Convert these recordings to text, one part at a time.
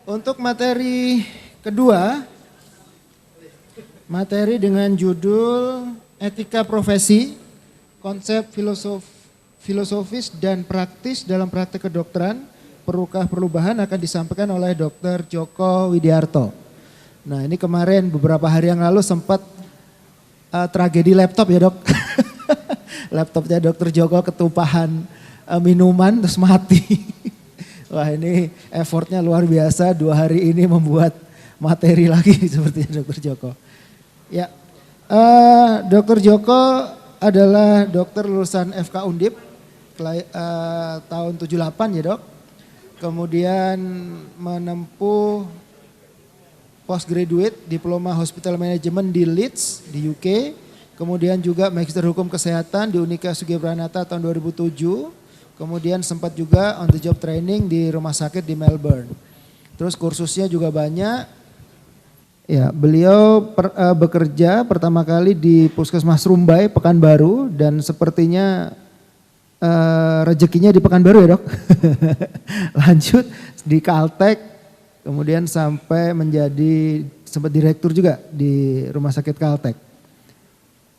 Untuk materi kedua, materi dengan judul Etika Profesi, Konsep Filosofis dan Praktis dalam Praktek Kedokteran, Perlukah Perubahan akan disampaikan oleh Dr. Djoko Widiarto. Nah ini kemarin beberapa hari yang lalu sempat tragedi laptop ya dok. Laptopnya Dr. Djoko ketumpahan minuman terus mati. Wah ini effortnya luar biasa, 2 hari ini membuat materi lagi seperti Dr. Djoko. Ya, Dr. Djoko adalah dokter lulusan FK Undip tahun 78 ya dok. Kemudian menempuh postgraduate diploma hospital management di Leeds di UK. Kemudian juga magister hukum kesehatan di Unika Sugihpranata tahun 2007. Kemudian sempat juga on the job training di rumah sakit di Melbourne. Terus kursusnya juga banyak. Ya, beliau bekerja pertama kali di Puskesmas Rumbai, Pekanbaru, dan sepertinya rezekinya di Pekanbaru ya dok. Lanjut di Caltech, kemudian sampai menjadi sempat direktur juga di rumah sakit Caltech.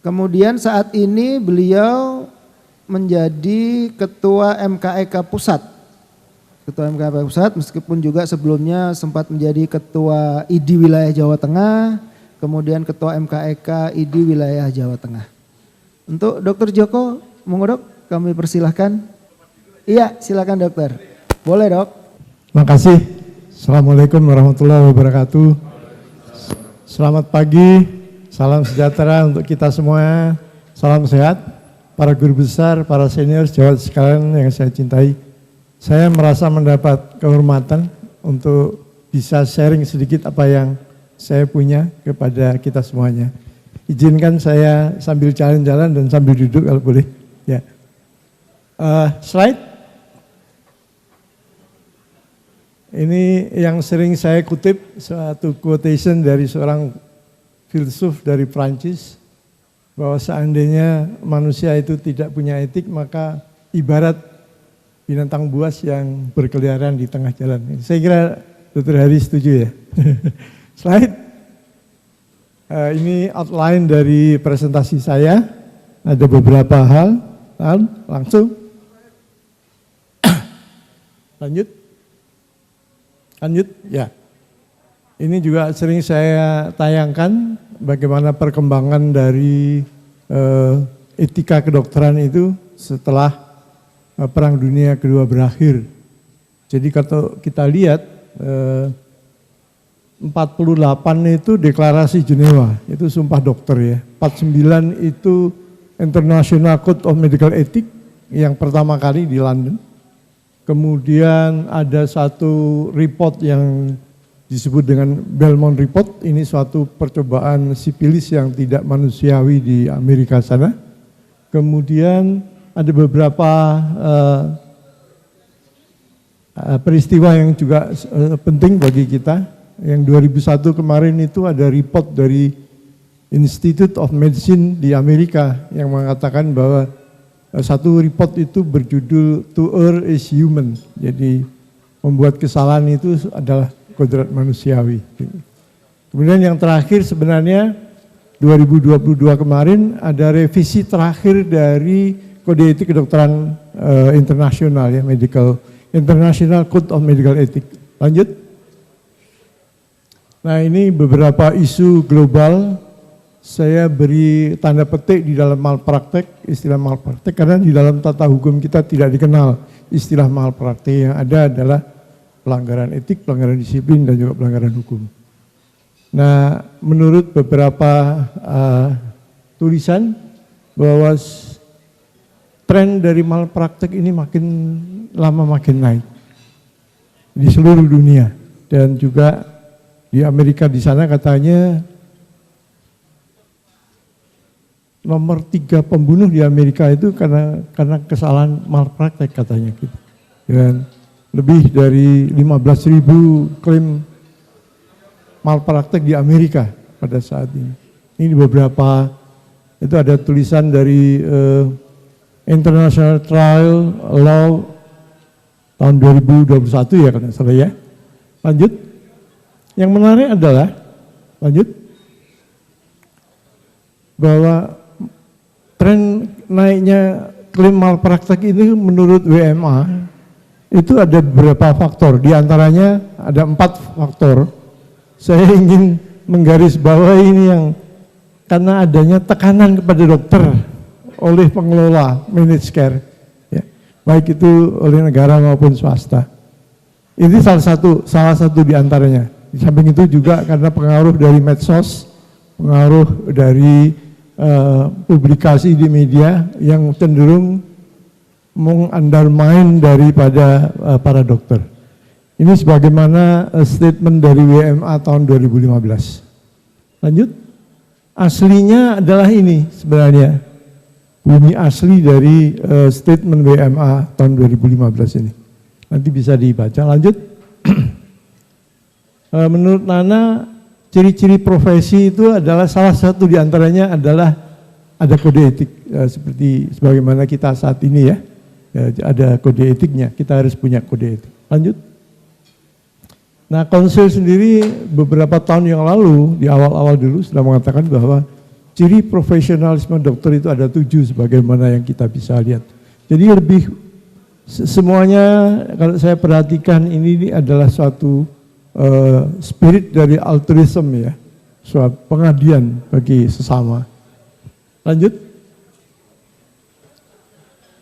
Kemudian saat ini beliau menjadi ketua MKEK Pusat. Ketua MKEK Pusat meskipun juga sebelumnya sempat menjadi ketua ID wilayah Jawa Tengah, kemudian ketua MKEK ID wilayah Jawa Tengah. Untuk Dr. Djoko, monggo dok, kami persilahkan. Iya, silakan dokter. Boleh dok. Terima kasih. Assalamualaikum warahmatullahi wabarakatuh. Selamat pagi, salam sejahtera untuk kita semua. Salam sehat. Para guru besar, para senior, sejawat sekalian yang saya cintai. Saya merasa mendapat kehormatan untuk bisa sharing sedikit apa yang saya punya kepada kita semuanya. Izinkan saya sambil jalan-jalan dan sambil duduk kalau boleh. Ya. Slide. Ini yang sering saya kutip, suatu quotation dari seorang filsuf dari Prancis, bahwa seandainya manusia itu tidak punya etik, maka ibarat binatang buas yang berkeliaran di tengah jalan. Saya kira Dr. Hari setuju ya. Slide. Ini outline dari presentasi saya. Ada beberapa hal. Langsung. Lanjut. Lanjut. Ya. Ini juga sering saya tayangkan bagaimana perkembangan dari etika kedokteran itu setelah Perang Dunia Kedua berakhir. Jadi kalau kita lihat 48 itu deklarasi Jenewa, itu sumpah dokter ya. 49 itu International Code of Medical Ethics yang pertama kali di London. Kemudian ada satu report yang disebut dengan Belmont Report, ini suatu percobaan sipilis yang tidak manusiawi di Amerika sana. Kemudian ada beberapa peristiwa yang juga penting bagi kita. Yang 2001 kemarin itu ada report dari Institute of Medicine di Amerika yang mengatakan bahwa satu report itu berjudul To Err is Human. Jadi membuat kesalahan itu adalah kodrat manusiawi. Kemudian yang terakhir sebenarnya 2022 kemarin ada revisi terakhir dari kode etik kedokteran internasional ya, International Code of Medical Ethics. Lanjut. Nah ini beberapa isu global, saya beri tanda petik di dalam malpraktek, istilah malpraktek, karena di dalam tata hukum kita tidak dikenal istilah malpraktek, yang ada adalah pelanggaran etik, pelanggaran disiplin, dan juga pelanggaran hukum. Nah, menurut beberapa tulisan bahwa tren dari malpraktek ini makin lama makin naik di seluruh dunia, dan juga di Amerika di sana katanya nomor 3 pembunuh di Amerika itu karena kesalahan malpraktek katanya gitu. Dan lebih dari 15.000 klaim malpraktek di Amerika pada saat ini. Ini beberapa, itu ada tulisan dari International Trial Law tahun 2021 ya kalau salah ya. Lanjut. Yang menarik adalah, lanjut, bahwa tren naiknya klaim malpraktek ini menurut WMA itu ada beberapa faktor, di antaranya ada 4 faktor. Saya ingin menggarisbawahi ini yang karena adanya tekanan kepada dokter oleh pengelola managed care, ya, baik itu oleh negara maupun swasta. Ini salah satu di antaranya. Di samping itu juga karena pengaruh dari medsos, pengaruh dari publikasi di media yang cenderung mengundermine daripada para dokter. Ini sebagaimana statement dari WMA tahun 2015. Lanjut, aslinya adalah ini sebenarnya, bunyi asli dari statement WMA tahun 2015 ini. Nanti bisa dibaca. Lanjut. Menurut Nana, ciri-ciri profesi itu adalah salah satu diantaranya adalah ada kode etik, seperti sebagaimana kita saat ini ya, ada kode etiknya, kita harus punya kode etik. Lanjut. Nah, konsil sendiri beberapa tahun yang lalu, di awal-awal dulu sudah mengatakan bahwa ciri profesionalisme dokter itu ada 7 sebagaimana yang kita bisa lihat. Jadi lebih semuanya kalau saya perhatikan ini adalah suatu spirit dari altruism ya, suatu pengabdian bagi sesama. Lanjut.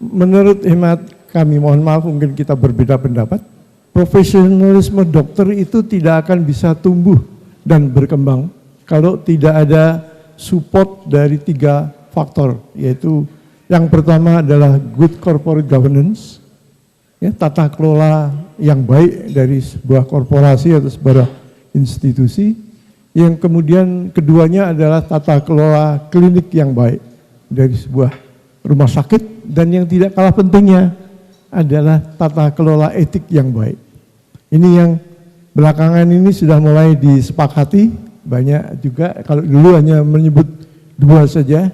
Menurut hemat kami, mohon maaf mungkin kita berbeda pendapat, profesionalisme dokter itu tidak akan bisa tumbuh dan berkembang kalau tidak ada support dari 3 faktor, yaitu yang pertama adalah good corporate governance, ya, tata kelola yang baik dari sebuah korporasi atau sebuah institusi. Yang kemudian keduanya adalah tata kelola klinik yang baik dari sebuah rumah sakit, dan yang tidak kalah pentingnya adalah tata kelola etik yang baik. Ini yang belakangan ini sudah mulai disepakati, banyak juga, kalau dulu hanya menyebut 2 saja,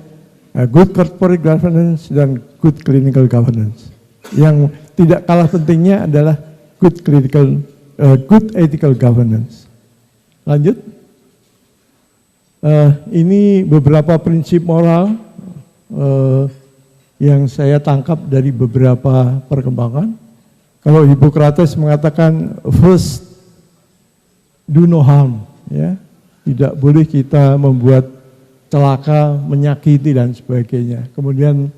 good corporate governance dan good clinical governance. Yang tidak kalah pentingnya adalah good ethical governance. Lanjut. Ini beberapa prinsip moral yang saya tangkap dari beberapa perkembangan. Kalau Hippocrates mengatakan first do no harm, ya, tidak boleh kita membuat celaka, menyakiti dan sebagainya. Kemudian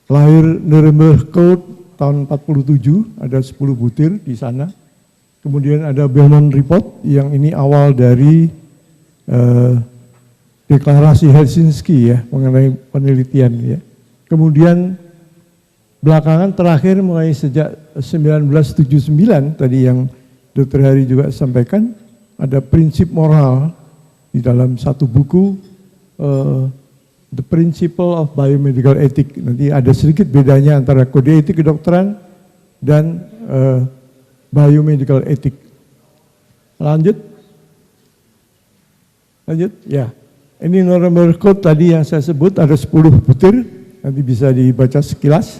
lahir Nuremberg Code tahun 47, ada 10 butir di sana. Kemudian ada Belmont Report yang ini awal dari deklarasi Helsinki ya, mengenai penelitian ya. Kemudian belakangan terakhir mulai sejak 1979 tadi yang Dr. Hari juga sampaikan, ada prinsip moral di dalam satu buku, The Principle of Biomedical Ethics. Nanti ada sedikit bedanya antara kode etik kedokteran dan biomedical ethics. Lanjut ya. Ini Nuremberg Code tadi yang saya sebut, ada 10 butir, nanti bisa dibaca sekilas.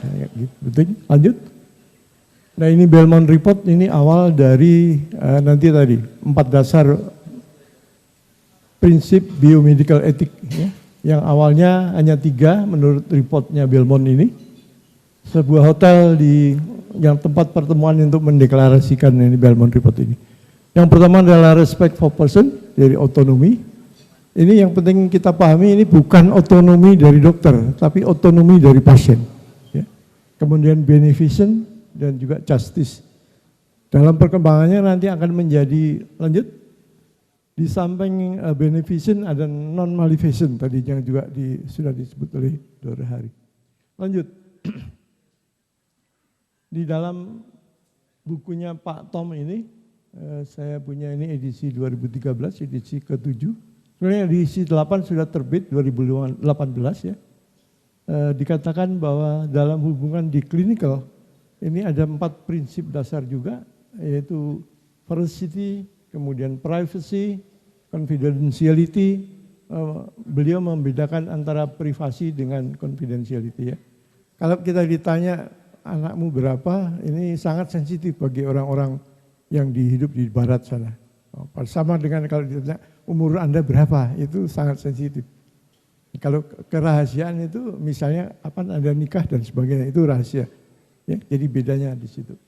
Lanjut. Nah, ini Belmont Report, ini awal dari nanti tadi 4 dasar prinsip biomedical ethics ya, yang awalnya hanya 3 menurut reportnya Belmont ini. Sebuah hotel yang tempat pertemuan untuk mendeklarasikan ini Belmont Report ini. Yang pertama adalah respect for person, dari otonomi. Ini yang penting kita pahami, ini bukan otonomi dari dokter, tapi otonomi dari pasien. Ya. Kemudian beneficence dan juga justice. Dalam perkembangannya nanti akan menjadi, lanjut, di samping beneficence ada non-maleficence, tadi yang juga sudah disebut oleh Dr. Hari. Lanjut. Di dalam bukunya Pak Tom ini, saya punya ini edisi 2013, edisi ke-7. Sebenarnya edisi 8 sudah terbit 2018 ya. Dikatakan bahwa dalam hubungan di clinical, ini ada 4 prinsip dasar juga, yaitu veracity, kemudian privacy, confidentiality. Beliau membedakan antara privasi dengan confidentiality ya. Kalau kita ditanya anakmu berapa, ini sangat sensitif bagi orang-orang yang hidup di barat sana. Sama dengan kalau ditanya umur Anda berapa, itu sangat sensitif. Kalau kerahasiaan itu misalnya apa Anda nikah dan sebagainya, itu rahasia. Ya, jadi bedanya di situ.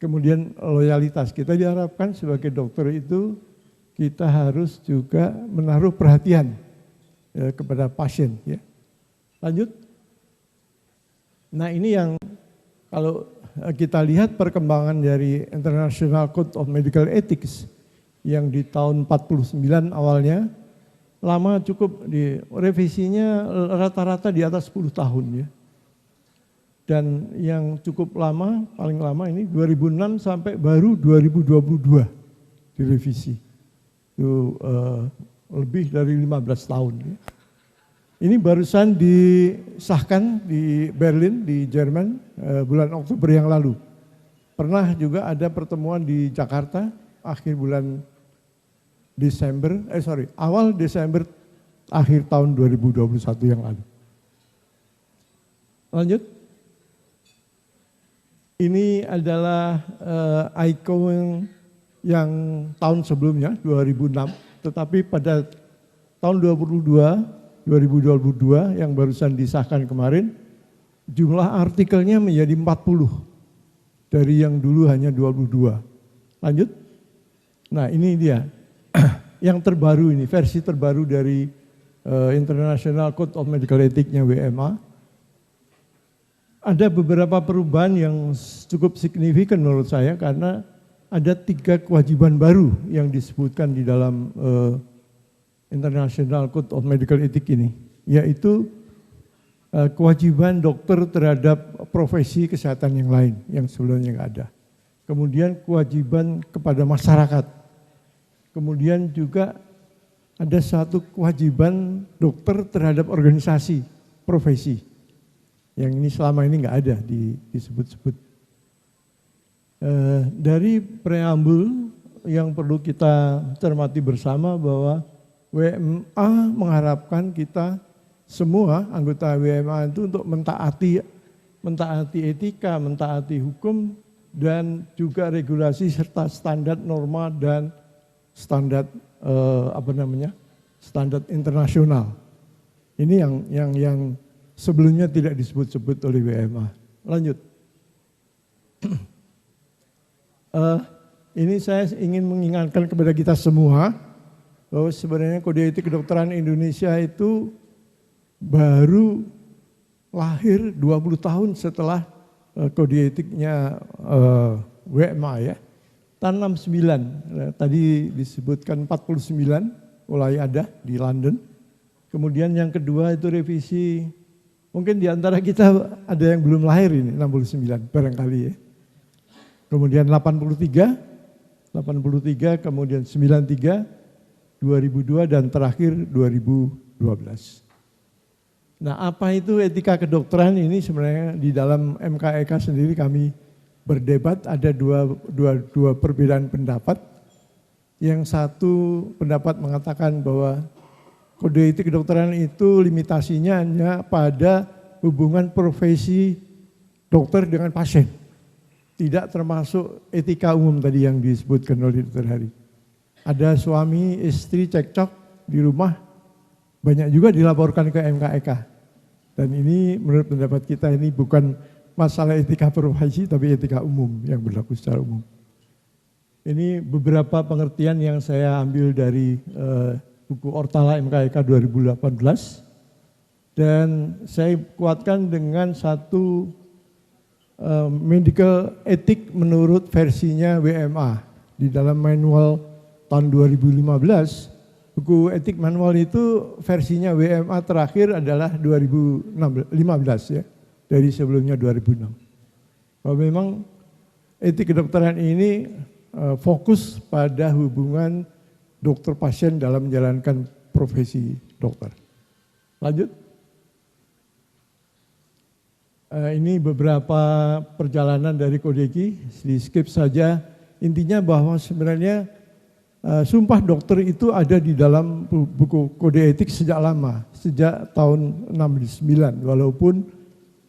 Kemudian loyalitas, kita diharapkan sebagai dokter itu kita harus juga menaruh perhatian kepada pasien. Ya. Lanjut. Nah ini yang kalau kita lihat perkembangan dari International Code of Medical Ethics yang di tahun 49 awalnya, lama cukup, di revisinya rata-rata di atas 10 tahun ya. Dan yang cukup lama, paling lama ini 2006 sampai baru 2022 direvisi. Itu lebih dari 15 tahun ya. Ini barusan disahkan di Berlin, di Jerman, bulan Oktober yang lalu. Pernah juga ada pertemuan di Jakarta, akhir bulan awal Desember, akhir tahun 2021 yang lalu. Lanjut. Ini adalah icon yang tahun sebelumnya, 2006, tetapi pada tahun 2022 yang barusan disahkan kemarin, jumlah artikelnya menjadi 40 dari yang dulu hanya 22. Lanjut. Nah ini dia yang terbaru ini, versi terbaru dari International Code of Medical Ethics-nya WMA. Ada beberapa perubahan yang cukup signifikan menurut saya karena ada 3 kewajiban baru yang disebutkan di dalam International Code of Medical Ethics ini, yaitu kewajiban dokter terhadap profesi kesehatan yang lain yang sebelumnya nggak ada. Kemudian kewajiban kepada masyarakat. Kemudian juga ada satu kewajiban dokter terhadap organisasi profesi. Yang ini selama ini nggak ada disebut-sebut. Dari preambul yang perlu kita cermati bersama bahwa WMA mengharapkan kita semua anggota WMA itu untuk mentaati etika, mentaati hukum, dan juga regulasi serta standar norma dan standar standar internasional. Ini yang sebelumnya tidak disebut-sebut oleh WMA. Lanjut. Ini saya ingin mengingatkan kepada kita semua bahwa sebenarnya Kode Etik Kedokteran Indonesia itu baru lahir 20 tahun setelah kode etiknya WMA ya. Tahun 69, tadi disebutkan 49 mulai ada di London. Kemudian yang kedua itu revisi, mungkin di antara kita ada yang belum lahir ini, 69 barangkali ya. Kemudian 83, kemudian 93, 2002 dan terakhir 2012. Nah apa itu etika kedokteran ini sebenarnya di dalam MKEK sendiri kami berdebat, ada dua perbedaan pendapat. Yang satu pendapat mengatakan bahwa kode etik kedokteran itu limitasinya hanya pada hubungan profesi dokter dengan pasien. Tidak termasuk etika umum tadi yang disebutkan oleh Dr. Hari. Ada suami istri cekcok di rumah, banyak juga dilaporkan ke MKEK. Dan ini menurut pendapat kita ini bukan masalah etika profesi tapi etika umum yang berlaku secara umum. Ini beberapa pengertian yang saya ambil dari buku Ortala MKEK 2018 dan saya kuatkan dengan satu medical ethic menurut versinya WMA di dalam manual tahun 2015. Buku etik manual itu versinya WMA terakhir adalah 2015 ya, dari sebelumnya 2006. Bahwa memang etik kedokteran ini fokus pada hubungan dokter pasien dalam menjalankan profesi dokter. Lanjut. Ini beberapa perjalanan dari Kodeki, di skip saja. Intinya bahwa sebenarnya sumpah dokter itu ada di dalam buku kode etik sejak lama, sejak tahun 69, walaupun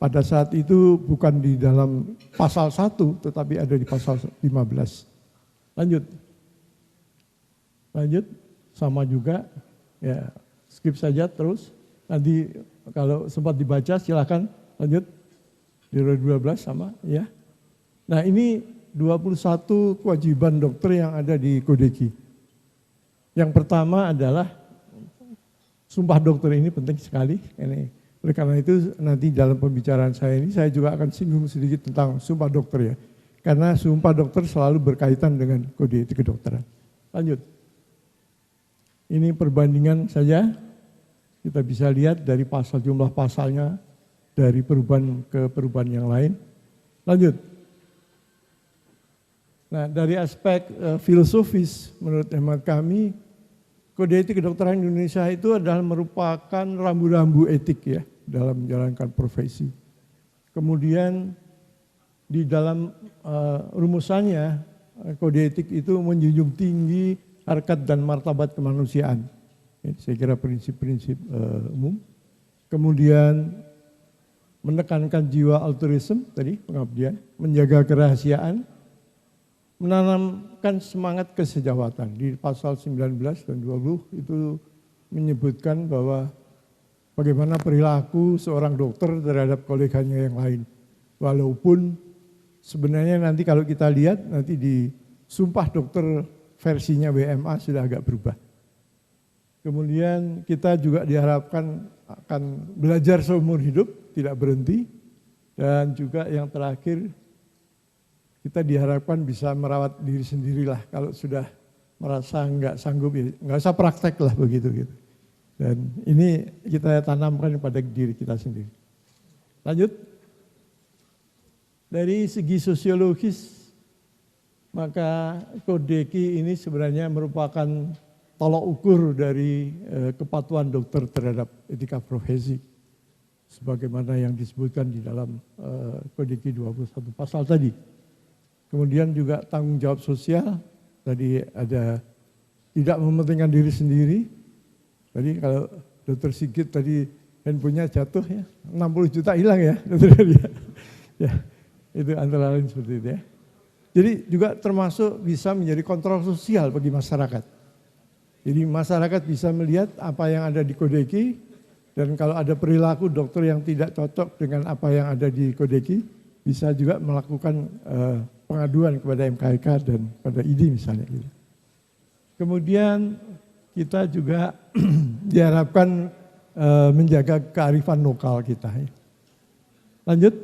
pada saat itu bukan di dalam pasal 1, tetapi ada di pasal 15. Lanjut. Lanjut, sama juga, ya skip saja terus. Nanti kalau sempat dibaca silakan lanjut. Di 12 sama ya. Nah ini 21 kewajiban dokter yang ada di Kodeki. Yang pertama adalah sumpah dokter ini penting sekali. Oleh karena itu nanti dalam pembicaraan saya ini saya juga akan singgung sedikit tentang sumpah dokter ya. Karena sumpah dokter selalu berkaitan dengan kode etik kedokteran. Lanjut. Ini perbandingan saja. Kita bisa lihat dari pasal jumlah pasalnya dari perubahan ke perubahan yang lain. Lanjut. Nah, dari aspek filosofis menurut hemat kami kode etik kedokteran Indonesia itu adalah merupakan rambu-rambu etik ya dalam menjalankan profesi. Kemudian di dalam rumusannya kode etik itu menjunjung tinggi harkat dan martabat kemanusiaan. Saya kira prinsip-prinsip umum. Kemudian menekankan jiwa altruisme tadi pengabdian, menjaga kerahasiaan, menanamkan semangat kesejawatan. Di pasal 19 dan 20 itu menyebutkan bahwa bagaimana perilaku seorang dokter terhadap koleganya yang lain. Walaupun sebenarnya nanti kalau kita lihat nanti di sumpah dokter versinya WMA sudah agak berubah. Kemudian kita juga diharapkan akan belajar seumur hidup, tidak berhenti. Dan juga yang terakhir, kita diharapkan bisa merawat diri sendirilah. Kalau sudah merasa nggak sanggup, ya nggak usah praktek lah begitu gitu. Dan ini kita tanamkan pada diri kita sendiri. Lanjut. Dari segi sosiologis, maka Kodeki ini sebenarnya merupakan tolok ukur dari kepatuhan dokter terhadap etika profesi. Sebagaimana yang disebutkan di dalam Kodeki 21 pasal tadi. Kemudian juga tanggung jawab sosial, tadi ada tidak mementingkan diri sendiri. Tadi kalau Dokter Sigit tadi handphonenya jatuh ya, 60 juta hilang ya. Ya, itu antara lain seperti itu ya. Jadi juga termasuk bisa menjadi kontrol sosial bagi masyarakat. Jadi masyarakat bisa melihat apa yang ada di Kodeki dan kalau ada perilaku dokter yang tidak cocok dengan apa yang ada di Kodeki bisa juga melakukan pengaduan kepada MKK dan pada ID misalnya. Gitu. Kemudian kita juga diharapkan menjaga kearifan lokal kita. Ya. Lanjut.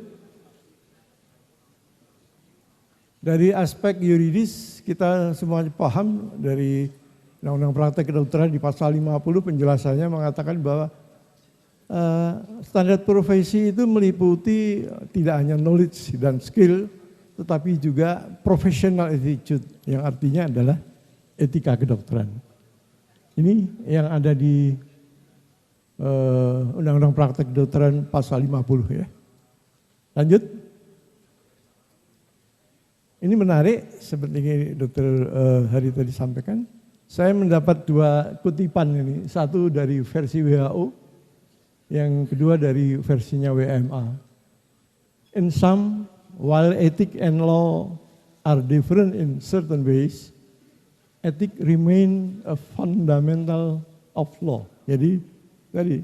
Dari aspek yuridis kita semua paham dari Undang-Undang Praktek Kedokteran di pasal 50 penjelasannya mengatakan bahwa standar profesi itu meliputi tidak hanya knowledge dan skill tetapi juga professional attitude yang artinya adalah etika kedokteran. Ini yang ada di Undang-Undang Praktek Kedokteran pasal 50 ya. Lanjut. Ini menarik seperti Dr. Hari tadi sampaikan. Saya mendapat dua kutipan ini, satu dari versi WHO, yang kedua dari versinya WMA. In sum, while ethic and law are different in certain ways, ethic remain a fundamental of law. Jadi tadi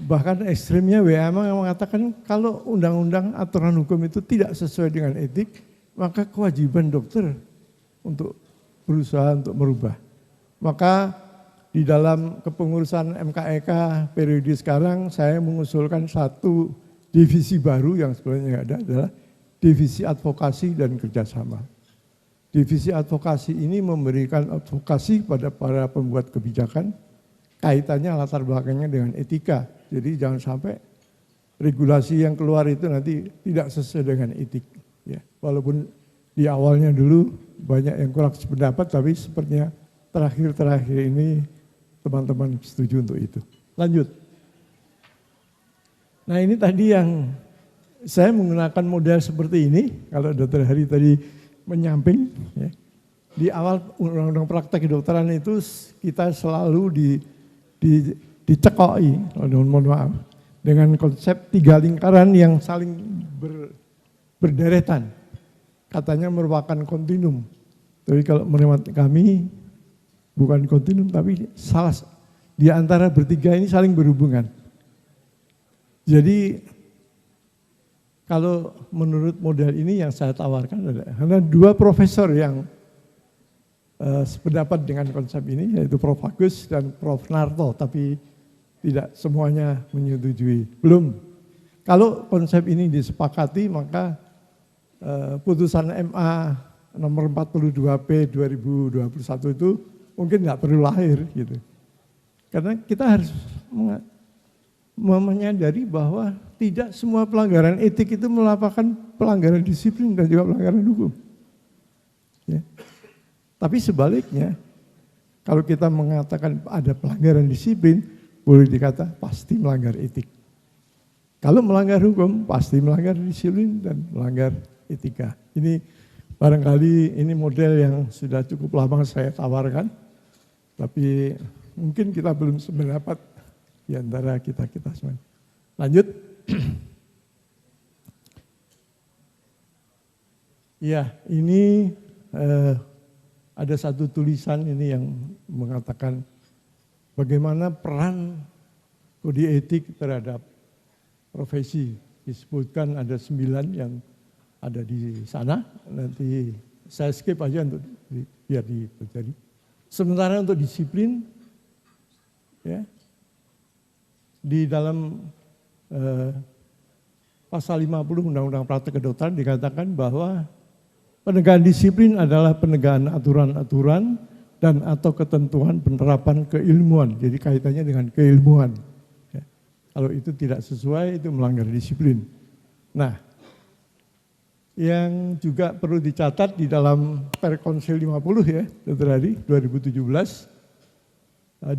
bahkan ekstrimnya WMA yang mengatakan kalau undang-undang aturan hukum itu tidak sesuai dengan etik, maka kewajiban dokter untuk berusaha untuk merubah. Maka di dalam kepengurusan MKEK periode sekarang saya mengusulkan satu divisi baru yang sebenarnya ada adalah divisi advokasi dan kerjasama. Divisi advokasi ini memberikan advokasi pada para pembuat kebijakan, kaitannya latar belakangnya dengan etika. Jadi jangan sampai regulasi yang keluar itu nanti tidak sesuai dengan etik. Ya, walaupun di awalnya dulu banyak yang kurang sependapat, tapi sepertinya terakhir-terakhir ini teman-teman setuju untuk itu. Lanjut. Nah ini tadi yang saya menggunakan model seperti ini, kalau Dr. Hari tadi menyamping. Ya. Di awal undang-undang praktek kedokteran itu kita selalu dicekoi, mohon maaf, dengan konsep 3 lingkaran yang saling berderetan. Katanya merupakan kontinum. Tapi kalau menurut kami bukan kontinum tapi salah di antara bertiga ini saling berhubungan. Jadi kalau menurut model ini yang saya tawarkan adalah karena dua profesor yang sependapat dengan konsep ini, yaitu Prof. Agus dan Prof. Narto, tapi tidak semuanya menyetujui. Belum. Kalau konsep ini disepakati, maka putusan MA nomor 42P 2021 itu mungkin nggak perlu lahir gitu. Karena kita harus menyadari bahwa tidak semua pelanggaran etik itu merupakan pelanggaran disiplin dan juga pelanggaran hukum. Ya. Tapi sebaliknya, kalau kita mengatakan ada pelanggaran disiplin, boleh dikata pasti melanggar etik. Kalau melanggar hukum, pasti melanggar disiplin dan melanggar etika. Ini barangkali ini model yang sudah cukup lama saya tawarkan, tapi mungkin kita belum sependapat di antara kita semua. Lanjut. Ya, ini ada satu tulisan ini yang mengatakan bagaimana peran kode etik terhadap profesi. Disebutkan ada 9 yang ada di sana, nanti saya skip aja untuk biar terjadi. Sementara untuk disiplin, ya, di dalam pasal 50 Undang-Undang Praktek Kedokteran dikatakan bahwa penegakan disiplin adalah penegakan aturan-aturan dan atau ketentuan penerapan keilmuan. Jadi kaitannya dengan keilmuan. Ya. Kalau itu tidak sesuai, itu melanggar disiplin. Nah, yang juga perlu dicatat di dalam Perkonsil 50 ya, Dr. Hadi, 2017,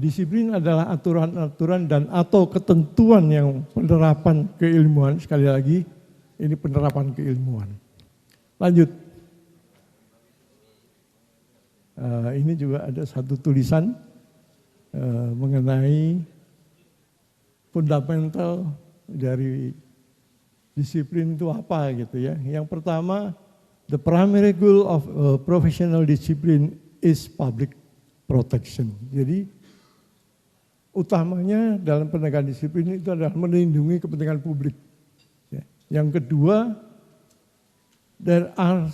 disiplin adalah aturan-aturan dan atau ketentuan yang penerapan keilmuan. Sekali lagi, ini penerapan keilmuan. Lanjut. Ini juga ada satu tulisan mengenai fundamental dari disiplin itu apa gitu ya. Yang pertama, the primary goal of professional discipline is public protection. Jadi utamanya dalam penegakan disiplin itu adalah melindungi kepentingan publik. Ya. Yang kedua, there are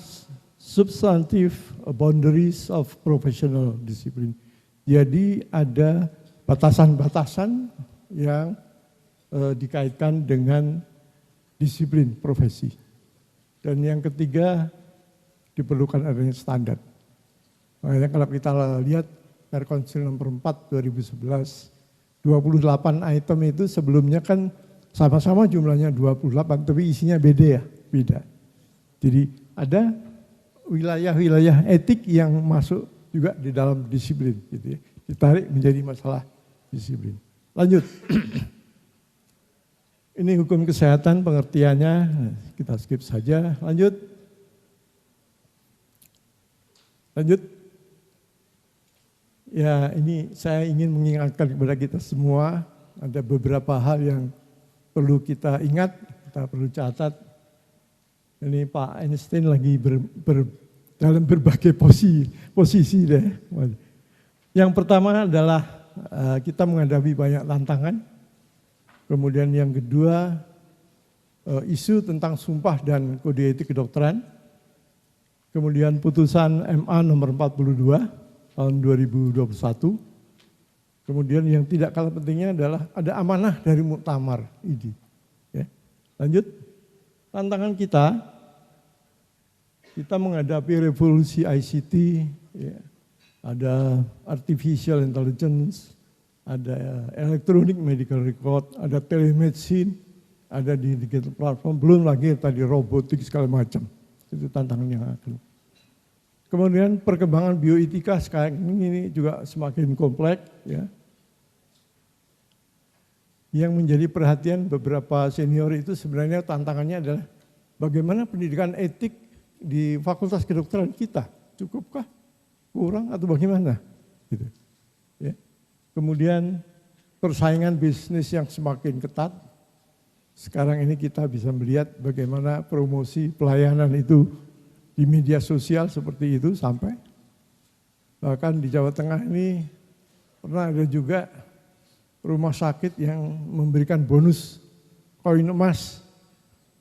substantive boundaries of professional discipline. Jadi ada batasan-batasan yang dikaitkan dengan disiplin profesi. Dan yang ketiga, diperlukan adanya standar. Makanya kalau kita lihat Perkonsil nomor 4 2011, 28 item itu sebelumnya kan sama-sama jumlahnya 28, tapi isinya beda ya, beda. Jadi ada wilayah-wilayah etik yang masuk juga di dalam disiplin, gitu ya. Ditarik menjadi masalah disiplin. Lanjut. Ini hukum kesehatan pengertiannya, kita skip saja. Lanjut. Lanjut. Ya, ini saya ingin mengingatkan kepada kita semua, ada beberapa hal yang perlu kita ingat, kita perlu catat. Ini Pak Einstein lagi dalam berbagai posisi deh. Yang pertama adalah kita menghadapi banyak tantangan. Kemudian yang kedua, isu tentang sumpah dan kode etik kedokteran. Kemudian putusan MA nomor 42 tahun 2021. Kemudian yang tidak kalah pentingnya adalah ada amanah dari Muktamar ID. Ya. Lanjut, tantangan kita menghadapi revolusi ICT, ya. Ada artificial intelligence, ada electronic medical record, ada telemedicine, ada di digital platform, belum lagi tadi robotik segala macam. Itu tantangan yang akan. Kemudian perkembangan bioetika sekarang ini juga semakin kompleks, ya. Yang menjadi perhatian beberapa senior itu sebenarnya tantangannya adalah bagaimana pendidikan etik di Fakultas Kedokteran kita, cukupkah, kurang atau bagaimana? Gitu. Ya. Kemudian persaingan bisnis yang semakin ketat. Sekarang ini kita bisa melihat bagaimana promosi pelayanan itu di media sosial seperti itu sampai. Bahkan di Jawa Tengah ini pernah ada juga rumah sakit yang memberikan bonus koin emas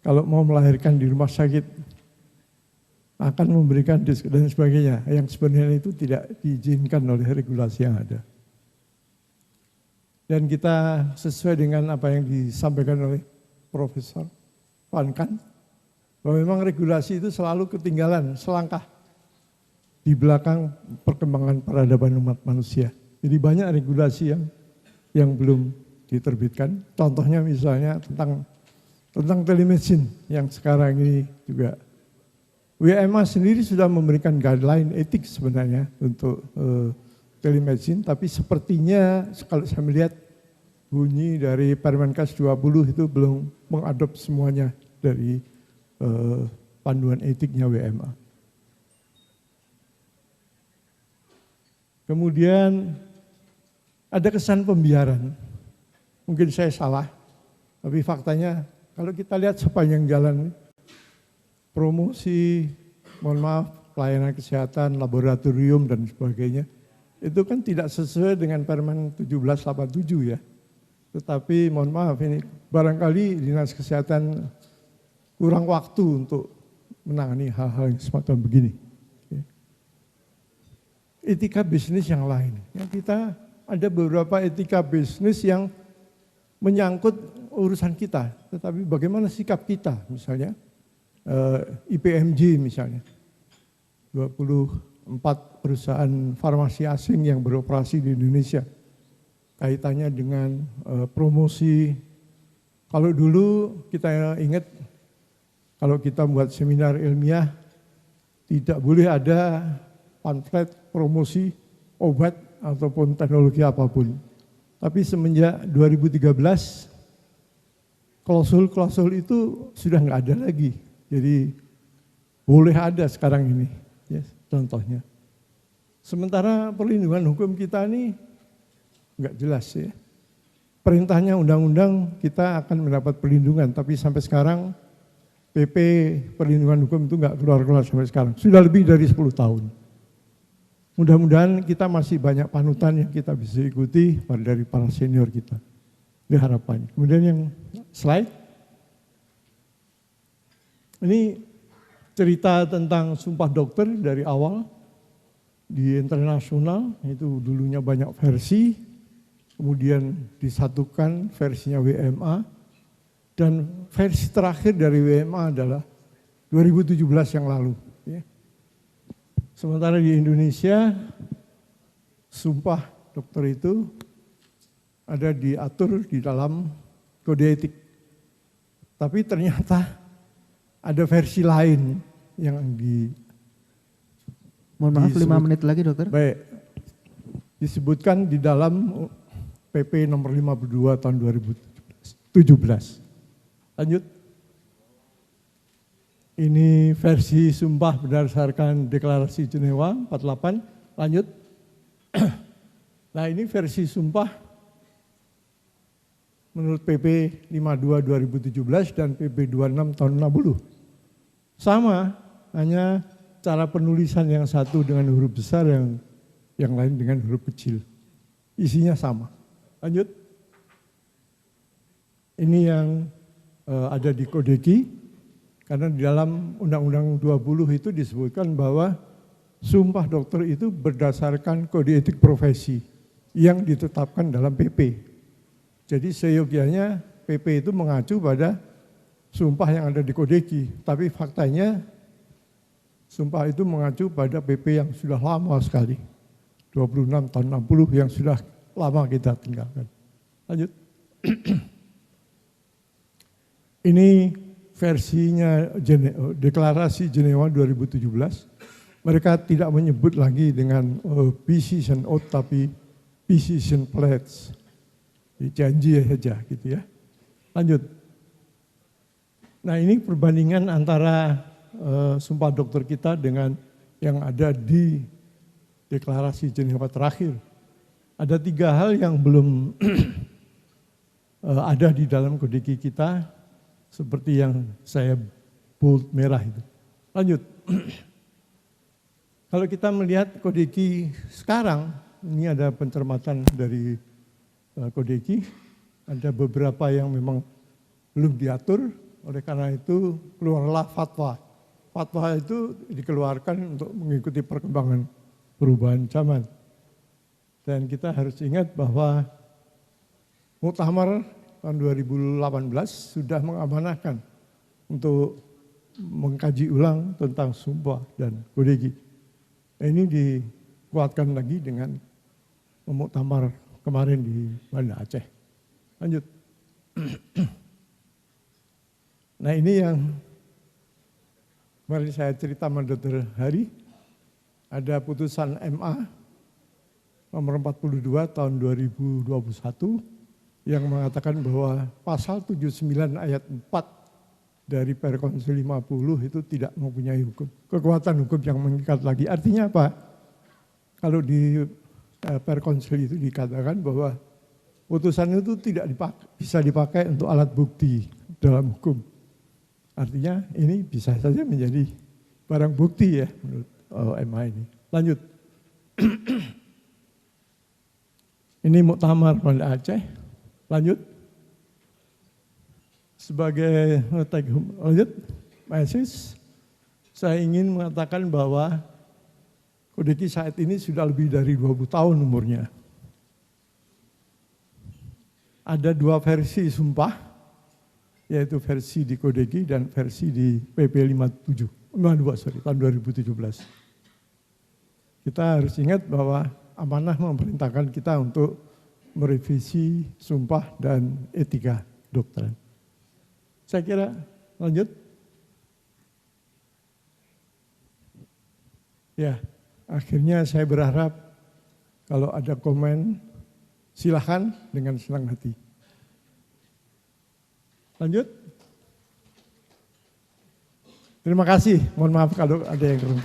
kalau mau melahirkan di rumah sakit, akan memberikan diskon dan sebagainya, yang sebenarnya itu tidak diizinkan oleh regulasi yang ada. Dan kita sesuai dengan apa yang disampaikan oleh Profesor Pankan, bahwa memang regulasi itu selalu ketinggalan selangkah di belakang perkembangan peradaban umat manusia. Jadi banyak regulasi yang belum diterbitkan. Contohnya misalnya tentang telemedicine yang sekarang ini juga WMA sendiri sudah memberikan guideline etik sebenarnya untuk telemedicine, tapi sepertinya kalau saya melihat bunyi dari Permenkes 20 itu belum mengadop semuanya dari panduan etiknya WMA. Kemudian ada kesan pembiaran. Mungkin saya salah, tapi faktanya kalau kita lihat sepanjang jalan promosi, mohon maaf, pelayanan kesehatan, laboratorium dan sebagainya, itu kan tidak sesuai dengan Permen 1787 ya. Tetapi mohon maaf ini barangkali Dinas Kesehatan kurang waktu untuk menangani hal-hal yang semacam begini. Etika bisnis yang lain. Kita ada beberapa etika bisnis yang menyangkut urusan kita, tetapi bagaimana sikap kita misalnya, IPMG misalnya, 24 perusahaan farmasi asing yang beroperasi di Indonesia, kaitannya dengan promosi. Kalau dulu kita ingat, kalau kita buat seminar ilmiah, tidak boleh ada pamflet promosi obat ataupun teknologi apapun. Tapi semenjak 2013, klausul-klausul itu sudah nggak ada lagi. Jadi boleh ada sekarang ini, ya, contohnya. Sementara perlindungan hukum kita ini nggak jelas ya. Perintahnya undang-undang kita akan mendapat perlindungan, tapi sampai sekarang PP perlindungan hukum itu nggak keluar-keluar sampai sekarang. Sudah lebih dari 10 tahun. Mudah-mudahan kita masih banyak panutan yang kita bisa ikuti dari para senior kita. Ini harapannya. Kemudian yang slide. Ini cerita tentang Sumpah Dokter dari awal. Di internasional itu dulunya banyak versi. Kemudian disatukan versinya WMA. Dan versi terakhir dari WMA adalah 2017 yang lalu. Sementara di Indonesia, Sumpah Dokter itu ada diatur di dalam kode etik. Tapi ternyata ada versi lain yang Mohon maaf, 5 menit lagi dokter. Baik, disebutkan di dalam PP nomor 52 tahun 2017. Lanjut. Ini versi sumpah berdasarkan Deklarasi Jenewa 48. Lanjut. Nah ini versi sumpah menurut PP 52 2017 dan PP 26 tahun 60. Sama, hanya cara penulisan yang satu dengan huruf besar, yang lain dengan huruf kecil. Isinya sama. Lanjut. Ini yang ada di Kodeki. Karena di dalam Undang-Undang 20 itu disebutkan bahwa sumpah dokter itu berdasarkan kode etik profesi yang ditetapkan dalam PP. Jadi seyogianya PP itu mengacu pada sumpah yang ada di Kodeki. Tapi faktanya sumpah itu mengacu pada PP yang sudah lama sekali. 26 tahun 60 yang sudah lama kita tinggalkan. Lanjut. Ini versinya Deklarasi Jenewa 2017, mereka tidak menyebut lagi dengan Precision Oath tapi Precision Pledge, janji saja gitu ya. Lanjut. Nah ini perbandingan antara sumpah dokter kita dengan yang ada di Deklarasi Jenewa terakhir. Ada 3 hal yang belum ada di dalam kodeki kita, seperti yang saya bold merah itu. Lanjut. Kalau kita melihat Kodeki sekarang, ini ada pencermatan dari Kodeki, ada beberapa yang memang belum diatur, oleh karena itu keluarlah fatwa. Fatwa itu dikeluarkan untuk mengikuti perkembangan perubahan zaman. Dan kita harus ingat bahwa Muktamar tahun 2018 sudah mengamanahkan untuk mengkaji ulang tentang sumpah dan Kodeki. Ini dikuatkan lagi dengan Muktamar kemarin di Banda Aceh. Lanjut. Nah ini yang kemarin saya cerita sama Dr. Hari, ada putusan MA nomor 42 tahun 2021 yang mengatakan bahwa pasal 79 ayat 4 dari Perkonsil 50 itu tidak mempunyai kekuatan hukum yang mengikat lagi. Artinya apa? Kalau di Perkonsil itu dikatakan bahwa putusan itu tidak bisa dipakai untuk alat bukti dalam hukum. Artinya ini bisa saja menjadi barang bukti ya menurut MA ini. Lanjut. Ini Muktamar Banda Aceh. Lanjut. Sebagai lanjut, Maisis, saya ingin mengatakan bahwa Kodeki saat ini sudah lebih dari 20 tahun umurnya. Ada dua versi sumpah, yaitu versi di Kodeki dan versi di PP 52 tahun 2017. Kita harus ingat bahwa amanah memerintahkan kita untuk merevisi sumpah dan etika kedokteran. Saya kira lanjut. Ya, akhirnya saya berharap kalau ada komen silahkan dengan senang hati. Lanjut. Terima kasih, mohon maaf kalau ada yang kurang.